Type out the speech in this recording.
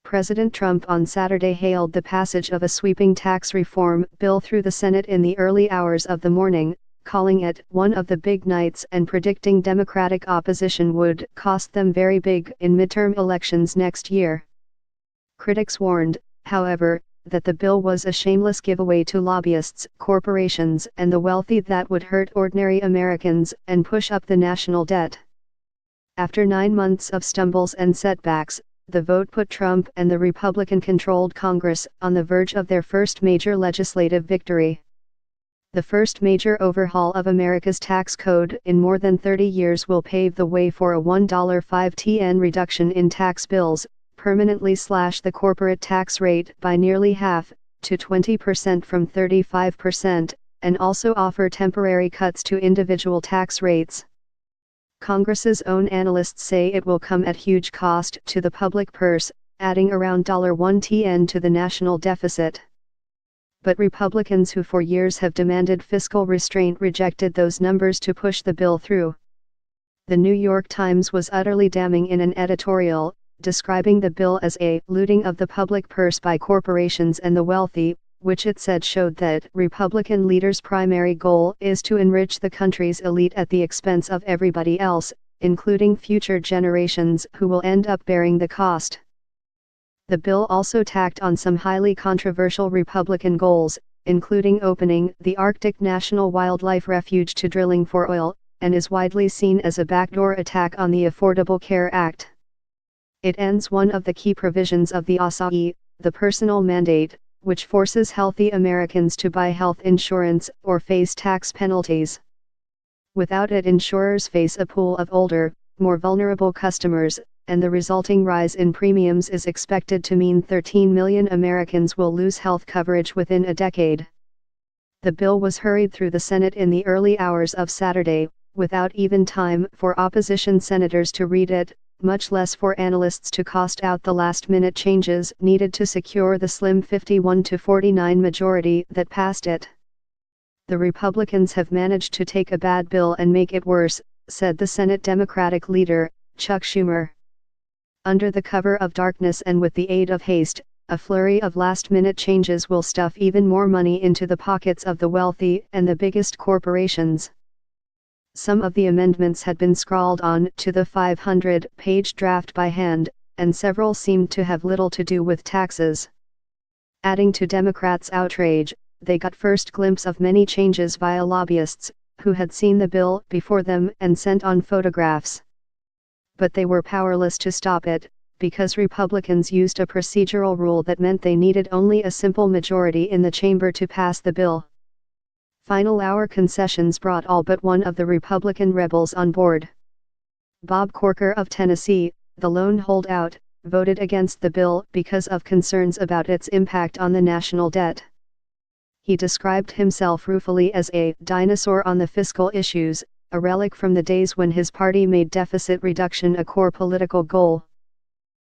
President Trump on Saturday hailed the passage of a sweeping tax reform bill through the Senate in the early hours of the morning, calling it one of the big nights and predicting Democratic opposition would cost them very big in midterm elections next year. Critics warned, however, that the bill was a shameless giveaway to lobbyists, corporations, and the wealthy that would hurt ordinary Americans and push up the national debt. After 9 months of stumbles and setbacks, the vote put Trump and the Republican-controlled Congress on the verge of their first major legislative victory. The first major overhaul of America's tax code in more than 30 years will pave the way for a $1.50 reduction in tax bills, permanently slash the corporate tax rate by nearly half, to 20% from 35%, and also offer temporary cuts to individual tax rates. Congress's own analysts say it will come at huge cost to the public purse, adding around $1 to the national deficit. But Republicans who for years have demanded fiscal restraint rejected those numbers to push the bill through. The New York Times was utterly damning in an editorial, describing the bill as a looting of the public purse by corporations and the wealthy, which it said showed that Republican leaders' primary goal is to enrich the country's elite at the expense of everybody else, including future generations who will end up bearing the cost. The bill also tacked on some highly controversial Republican goals, including opening the Arctic National Wildlife Refuge to drilling for oil, and is widely seen as a backdoor attack on the Affordable Care Act. It ends one of the key provisions of the ASAI, the personal mandate, which forces healthy Americans to buy health insurance or face tax penalties. Without it, insurers face a pool of older, more vulnerable customers, and the resulting rise in premiums is expected to mean 13 million Americans will lose health coverage within a decade. The bill was hurried through the Senate in the early hours of Saturday, without even time for opposition senators to read it, much less for analysts to cost out the last-minute changes needed to secure the slim 51-49 majority that passed it. The Republicans have managed to take a bad bill and make it worse, said the Senate Democratic leader, Chuck Schumer. Under the cover of darkness and with the aid of haste, a flurry of last-minute changes will stuff even more money into the pockets of the wealthy and the biggest corporations. Some of the amendments had been scrawled on to the 500-page draft by hand, and several seemed to have little to do with taxes. Adding to Democrats' outrage, they got first glimpse of many changes via lobbyists, who had seen the bill before them and sent on photographs. But they were powerless to stop it, because Republicans used a procedural rule that meant they needed only a simple majority in the chamber to pass the bill. Final hour concessions brought all but one of the Republican rebels on board. Bob Corker of Tennessee, the lone holdout, voted against the bill because of concerns about its impact on the national debt. He described himself ruefully as a dinosaur on the fiscal issues, a relic from the days when his party made deficit reduction a core political goal.